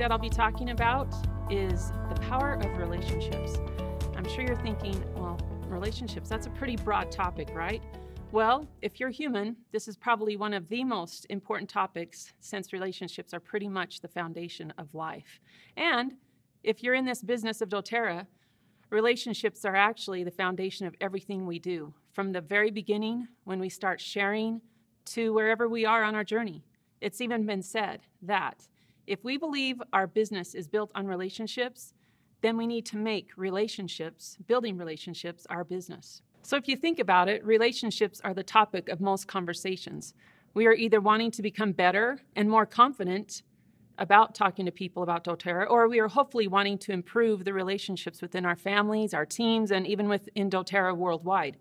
that I'll be talking about is the power of relationships. I'm sure you're thinking, well, relationships, that's a pretty broad topic, right? Well, if you're human, this is probably one of the most important topics since relationships are pretty much the foundation of life. And if you're in this business of doTERRA, relationships are actually the foundation of everything we do, from the very beginning when we start sharing to wherever we are on our journey. It's even been said that if we believe our business is built on relationships, then we need to make relationships, building relationships, our business. So if you think about it, relationships are the topic of most conversations. We are either wanting to become better and more confident about talking to people about doTERRA, or we are hopefully wanting to improve the relationships within our families, our teams, and even within doTERRA worldwide.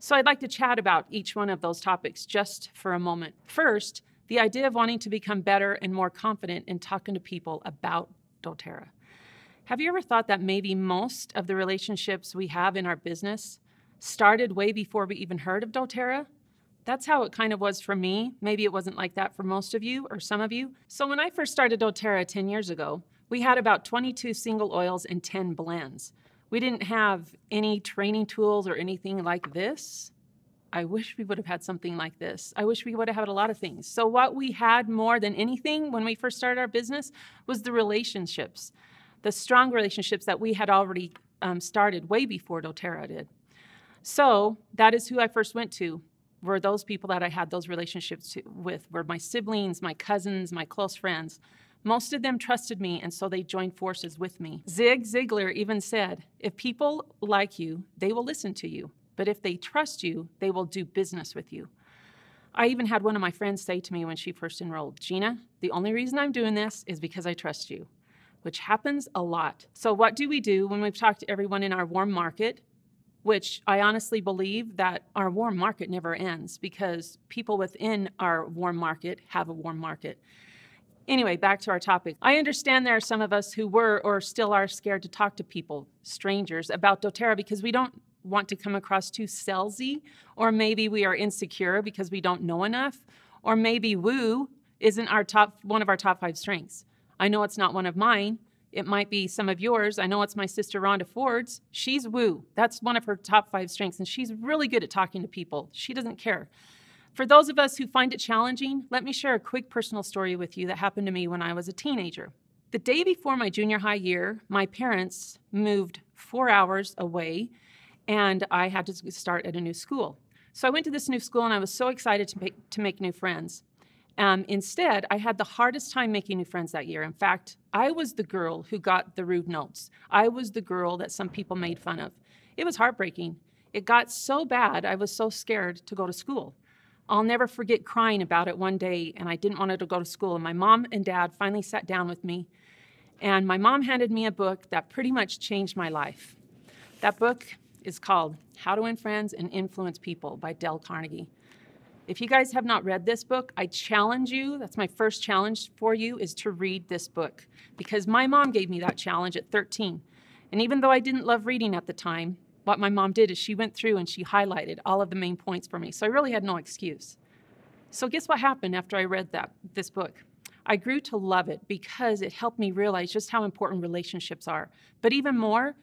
So I'd like to chat about each one of those topics just for a moment. First, the idea of wanting to become better and more confident in talking to people about doTERRA. Have you ever thought that maybe most of the relationships we have in our business started way before we even heard of doTERRA? That's how it kind of was for me. Maybe it wasn't like that for most of you or some of you. So when I first started doTERRA 10 years ago, we had about 22 single oils and 10 blends. We didn't have any training tools or anything like this. I wish we would have had something like this. I wish we would have had a lot of things. So what we had more than anything when we first started our business was the relationships, the strong relationships that we had already started way before doTERRA did. So that is who I first went to, were those people that I had those relationships with, were my siblings, my cousins, my close friends. Most of them trusted me, and so they joined forces with me. Zig Ziglar even said, if people like you, they will listen to you. But if they trust you, they will do business with you. I even had one of my friends say to me when she first enrolled, Gina, the only reason I'm doing this is because I trust you, which happens a lot. So what do we do when we've talked to everyone in our warm market, which I honestly believe that our warm market never ends because people within our warm market have a warm market. Anyway, back to our topic. I understand there are some of us who were or still are scared to talk to people, strangers, about doTERRA because we don't want to come across too salesy, or maybe we are insecure because we don't know enough, or maybe woo isn't one of our top 5 strengths. I know it's not one of mine. It might be some of yours. I know it's my sister Rhonda Ford's. She's woo. That's one of her top 5 strengths, and she's really good at talking to people. She doesn't care. For those of us who find it challenging, let me share a quick personal story with you that happened to me when I was a teenager. The day before my junior high year, my parents moved 4 hours away, and I had to start at a new school. So I went to this new school, and I was so excited to make new friends. Instead, I had the hardest time making new friends that year. In fact, I was the girl who got the rude notes. I was the girl that some people made fun of. It was heartbreaking. It got so bad, I was so scared to go to school. I'll never forget crying about it one day, and I didn't want to go to school. And my mom and dad finally sat down with me, and my mom handed me a book that pretty much changed my life. That book is called How to Win Friends and Influence People by Dale Carnegie. If you guys have not read this book, I challenge you, that's my first challenge for you, is to read this book. Because my mom gave me that challenge at 13. And even though I didn't love reading at the time, what my mom did is she went through and she highlighted all of the main points for me. So I really had no excuse. So guess what happened after I read this book? I grew to love it because it helped me realize just how important relationships are. But even more,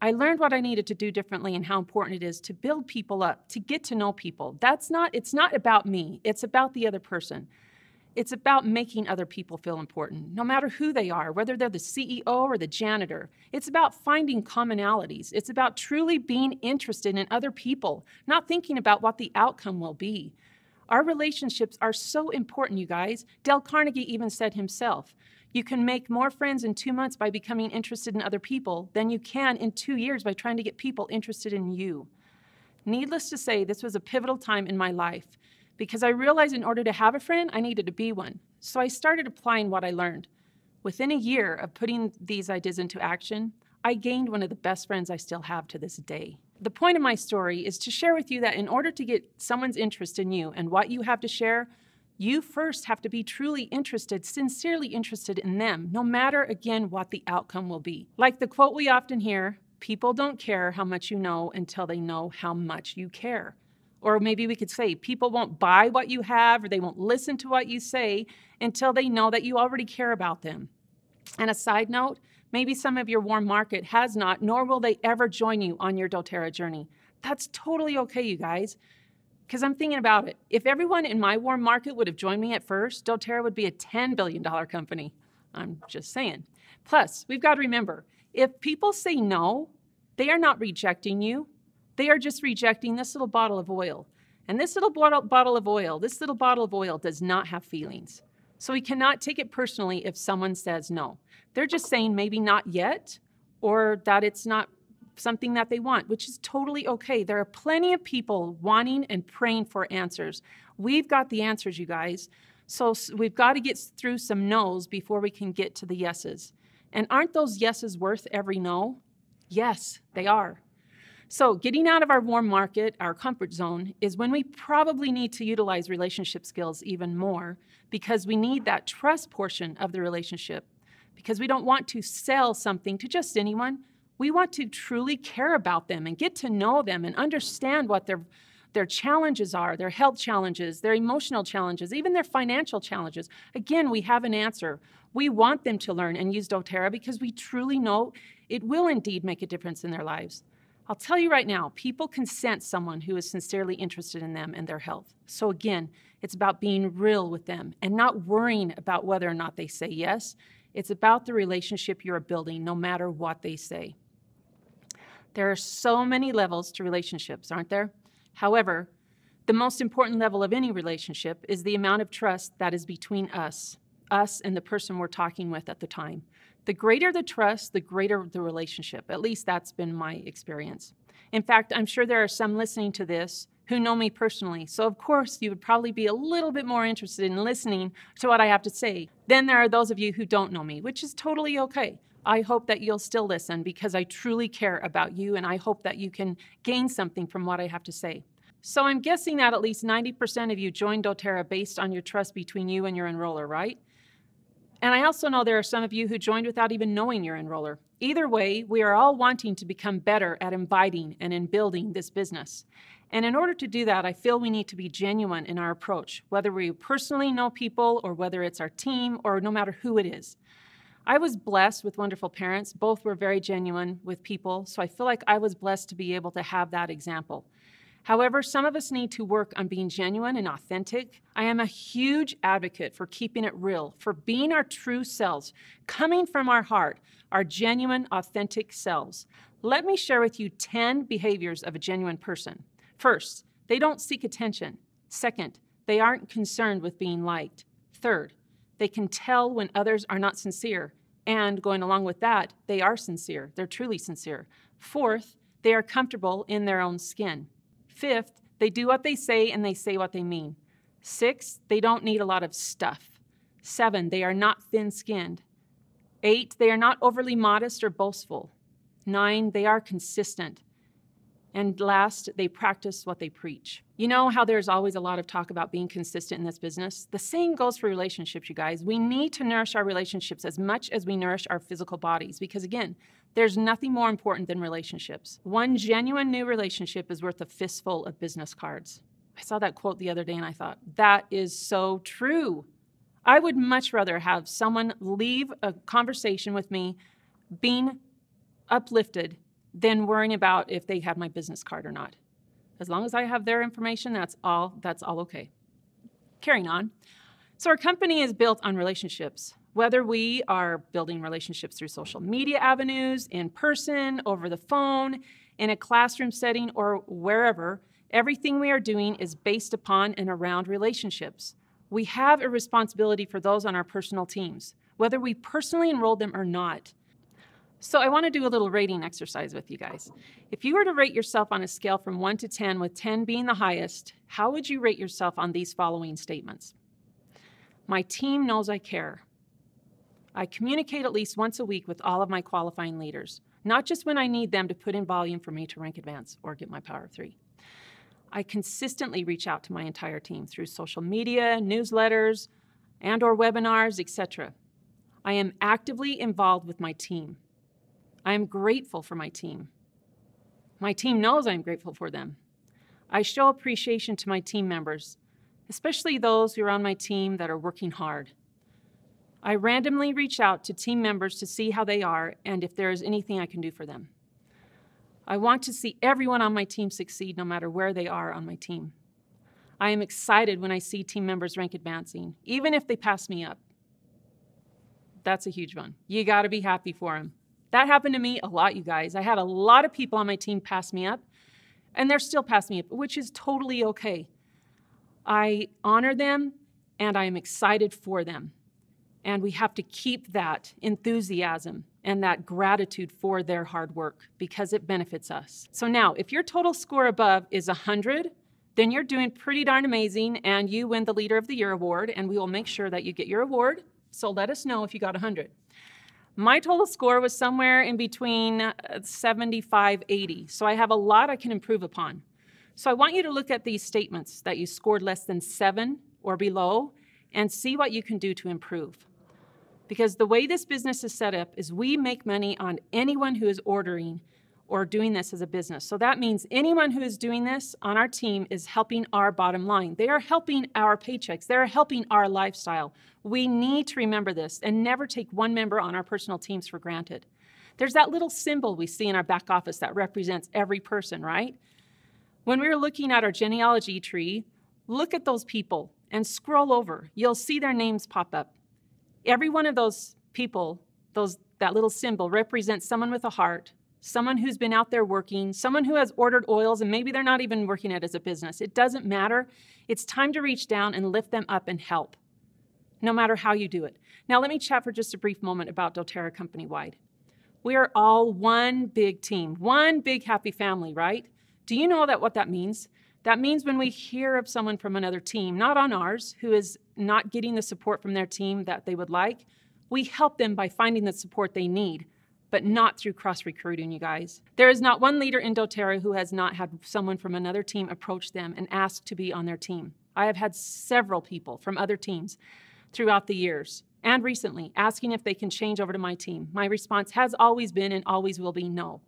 I learned what I needed to do differently and how important it is to build people up, to get to know people. It's not about me. It's about the other person. It's about making other people feel important, no matter who they are, whether they're the CEO or the janitor. It's about finding commonalities. It's about truly being interested in other people, not thinking about what the outcome will be. Our relationships are so important, you guys. Dale Carnegie even said himself, you can make more friends in 2 months by becoming interested in other people than you can in 2 years by trying to get people interested in you. Needless to say, this was a pivotal time in my life because I realized in order to have a friend, I needed to be one. So I started applying what I learned. Within a year of putting these ideas into action, I gained one of the best friends I still have to this day. The point of my story is to share with you that in order to get someone's interest in you and what you have to share, you first have to be truly interested, sincerely interested in them, no matter, again, what the outcome will be. Like the quote we often hear, people don't care how much you know until they know how much you care. Or maybe we could say, people won't buy what you have or they won't listen to what you say until they know that you already care about them. And a side note, maybe some of your warm market has not, nor will they ever join you on your doTERRA journey. That's totally okay, you guys. Because I'm thinking about it. If everyone in my warm market would have joined me at first, doTERRA would be a $10 billion company. I'm just saying. Plus, we've got to remember, if people say no, they are not rejecting you. They are just rejecting this little bottle of oil. And this little bottle of oil does not have feelings. So we cannot take it personally if someone says no. They're just saying maybe not yet, or that it's not something that they want, which is totally okay. There are plenty of people wanting and praying for answers. We've got the answers, you guys. So we've got to get through some no's before we can get to the yeses. And aren't those yeses worth every no? Yes, they are. So getting out of our warm market, our comfort zone, is when we probably need to utilize relationship skills even more, because we need that trust portion of the relationship, because we don't want to sell something to just anyone. We want to truly care about them and get to know them and understand what their challenges are, their health challenges, their emotional challenges, even their financial challenges. Again, we have an answer. We want them to learn and use doTERRA because we truly know it will indeed make a difference in their lives. I'll tell you right now, people can sense someone who is sincerely interested in them and their health. So again, it's about being real with them and not worrying about whether or not they say yes. It's about the relationship you're building, no matter what they say. There are so many levels to relationships, aren't there? However, the most important level of any relationship is the amount of trust that is between us and the person we're talking with at the time. The greater the trust, the greater the relationship. At least that's been my experience. In fact, I'm sure there are some listening to this who know me personally. So of course, you would probably be a little bit more interested in listening to what I have to say. Then there are those of you who don't know me, which is totally okay. I hope that you'll still listen because I truly care about you, and I hope that you can gain something from what I have to say. So I'm guessing that at least 90% of you joined doTERRA based on your trust between you and your enroller, right? And I also know there are some of you who joined without even knowing your enroller. Either way, we are all wanting to become better at inviting and in building this business. And in order to do that, I feel we need to be genuine in our approach, whether we personally know people or whether it's our team or no matter who it is. I was blessed with wonderful parents. Both were very genuine with people, so I feel like I was blessed to be able to have that example. However, some of us need to work on being genuine and authentic. I am a huge advocate for keeping it real, for being our true selves, coming from our heart, our genuine, authentic selves. Let me share with you 10 behaviors of a genuine person. First, they don't seek attention. Second, they aren't concerned with being liked. Third, they can tell when others are not sincere. And going along with that, they are sincere. They're truly sincere. Fourth, they are comfortable in their own skin. Fifth, they do what they say and they say what they mean. Sixth, they don't need a lot of stuff. 7, they are not thin-skinned. 8, they are not overly modest or boastful. 9, they are consistent. And last, they practice what they preach. You know how there's always a lot of talk about being consistent in this business? The same goes for relationships, you guys. We need to nourish our relationships as much as we nourish our physical bodies because, again, there's nothing more important than relationships. One genuine new relationship is worth a fistful of business cards. I saw that quote the other day and I thought, that is so true. I would much rather have someone leave a conversation with me being uplifted than worrying about if they have my business card or not. As long as I have their information, that's all okay. Carrying on. So our company is built on relationships. Whether we are building relationships through social media avenues, in person, over the phone, in a classroom setting, or wherever, everything we are doing is based upon and around relationships. We have a responsibility for those on our personal teams, whether we personally enrolled them or not. So I want to do a little rating exercise with you guys. If you were to rate yourself on a scale from 1 to 10, with 10 being the highest, how would you rate yourself on these following statements? My team knows I care. I communicate at least once a week with all of my qualifying leaders, not just when I need them to put in volume for me to rank advance or get my power of 3. I consistently reach out to my entire team through social media, newsletters, and/or webinars, etc. I am actively involved with my team. I am grateful for my team. My team knows I am grateful for them. I show appreciation to my team members, especially those who are on my team that are working hard. I randomly reach out to team members to see how they are and if there is anything I can do for them. I want to see everyone on my team succeed no matter where they are on my team. I am excited when I see team members rank advancing, even if they pass me up. That's a huge one. You got to be happy for them. That happened to me a lot, you guys. I had a lot of people on my team pass me up, and they're still passing me up, which is totally okay. I honor them, and I am excited for them. And we have to keep that enthusiasm and that gratitude for their hard work because it benefits us. So now, if your total score above is 100, then you're doing pretty darn amazing, and you win the Leader of the Year award, and we will make sure that you get your award. So let us know if you got 100. My total score was somewhere in between 75, 80. So I have a lot I can improve upon. So I want you to look at these statements that you scored less than 7 or below and see what you can do to improve. Because the way this business is set up is we make money on anyone who is ordering or doing this as a business. So that means anyone who is doing this on our team is helping our bottom line. They are helping our paychecks. They're helping our lifestyle. We need to remember this and never take one member on our personal teams for granted. There's that little symbol we see in our back office that represents every person, right? When we were looking at our genealogy tree, look at those people and scroll over. You'll see their names pop up. Every one of those people, that little symbol represents someone with a heart, someone who's been out there working, someone who has ordered oils, and maybe they're not even working it as a business. It doesn't matter. It's time to reach down and lift them up and help, no matter how you do it. Now, let me chat for just a brief moment about doTERRA company-wide. We are all one big team, one big happy family, right? Do you know what that means? That means when we hear of someone from another team, not on ours, who is not getting the support from their team that they would like, we help them by finding the support they need, but not through cross-recruiting, you guys. There is not one leader in doTERRA who has not had someone from another team approach them and ask to be on their team. I have had several people from other teams throughout the years and recently asking if they can change over to my team. My response has always been and always will be no.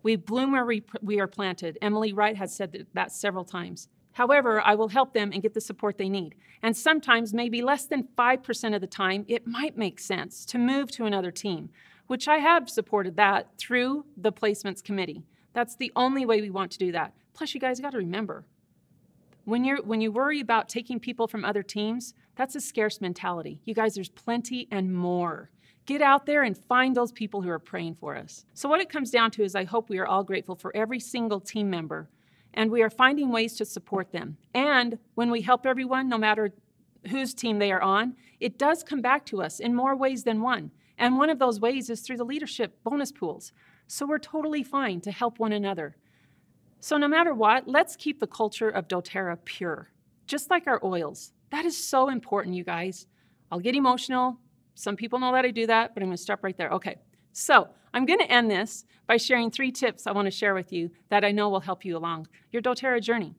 We bloom where we are planted. Emily Wright has said that several times. However, I will help them and get the support they need. And sometimes, maybe less than 5% of the time, it might make sense to move to another team, which I have supported that through the placements committee. That's the only way we want to do that. Plus, you guys got to remember, when you worry about taking people from other teams, that's a scarce mentality. You guys, there's plenty and more. Get out there and find those people who are praying for us. So what it comes down to is I hope we are all grateful for every single team member, and we are finding ways to support them. And when we help everyone, no matter whose team they are on, it does come back to us in more ways than one. And one of those ways is through the leadership bonus pools. So we're totally fine to help one another. So no matter what, let's keep the culture of doTERRA pure, just like our oils. That is so important, you guys. I'll get emotional. Some people know that I do that, but I'm going to stop right there. Okay, so I'm going to end this by sharing 3 tips I want to share with you that I know will help you along your doTERRA journey.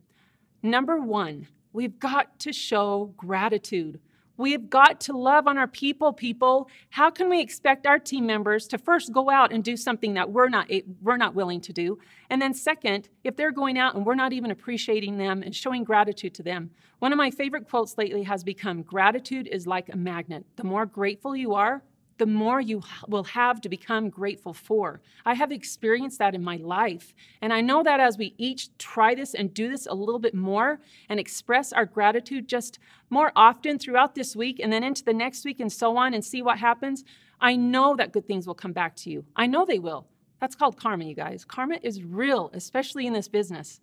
Number 1, we've got to show gratitude. We've got to love on our people. How can we expect our team members to first go out and do something that we're not willing to do? And then second, if they're going out and we're not even appreciating them and showing gratitude to them. One of my favorite quotes lately has become, gratitude is like a magnet. The more grateful you are, the more you will have to become grateful for. I have experienced that in my life. And I know that as we each try this and do this a little bit more and express our gratitude just more often throughout this week and then into the next week and so on and see what happens, I know that good things will come back to you. I know they will. That's called karma, you guys. Karma is real, especially in this business.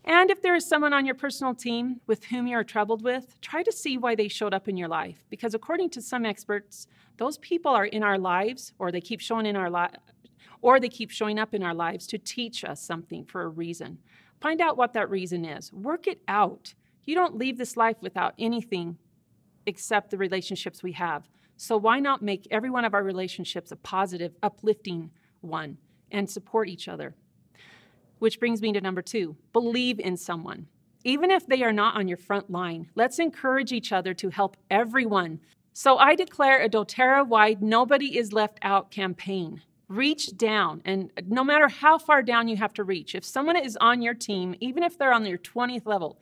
And if there is someone on your personal team with whom you are troubled with, try to see why they showed up in your life. Because according to some experts, those people are in our lives, or they keep showing up in our lives to teach us something for a reason. Find out what that reason is. Work it out. You don't leave this life without anything except the relationships we have. So why not make every one of our relationships a positive, uplifting one and support each other? Which brings me to number 2, believe in someone. Even if they are not on your front line, let's encourage each other to help everyone. So I declare a doTERRA-wide Nobody is Left Out campaign. Reach down, and no matter how far down you have to reach, if someone is on your team, even if they're on your 20th level,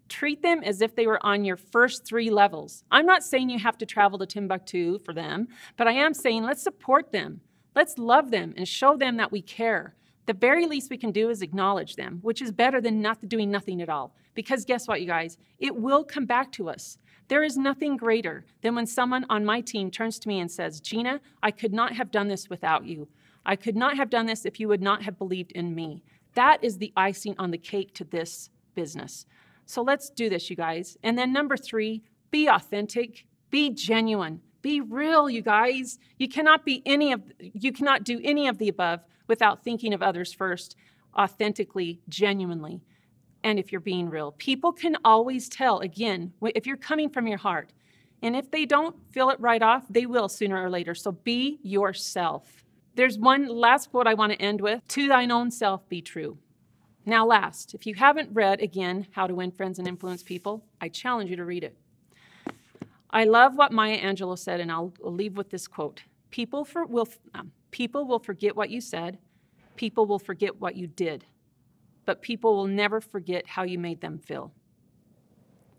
Treat them as if they were on your first 3 levels. I'm not saying you have to travel to Timbuktu for them, but I am saying let's support them. Let's love them and show them that we care. The very least we can do is acknowledge them, which is better than doing nothing at all. Because guess what, you guys? It will come back to us. There is nothing greater than when someone on my team turns to me and says, Gina, I could not have done this without you. I could not have done this if you would not have believed in me. That is the icing on the cake to this business. So let's do this, you guys. And then number 3, be authentic, be genuine, be real, you guys. You cannot do any of the above without thinking of others first, authentically, genuinely. And if you're being real, people can always tell, again, if you're coming from your heart. And if they don't feel it right off, they will sooner or later. So be yourself. There's one last quote I want to end with. To thine own self be true. Now last, if you haven't read, again, How to Win Friends and Influence People, I challenge you to read it. I love what Maya Angelou said, and I'll leave with this quote. People will forget what you said. People will forget what you did. But people will never forget how you made them feel.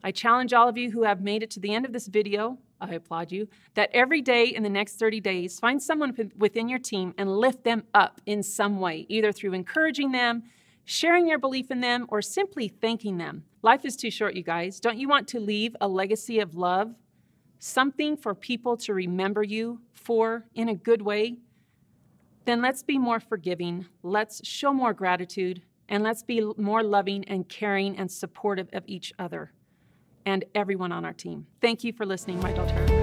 I challenge all of you who have made it to the end of this video, I applaud you, that every day in the next 30 days, find someone within your team and lift them up in some way, either through encouraging them, sharing your belief in them, or simply thanking them. Life is too short, you guys. Don't you want to leave a legacy of love? Something for people to remember you for in a good way? Then let's be more forgiving. Let's show more gratitude. And let's be more loving and caring and supportive of each other and everyone on our team. Thank you for listening, my daughter.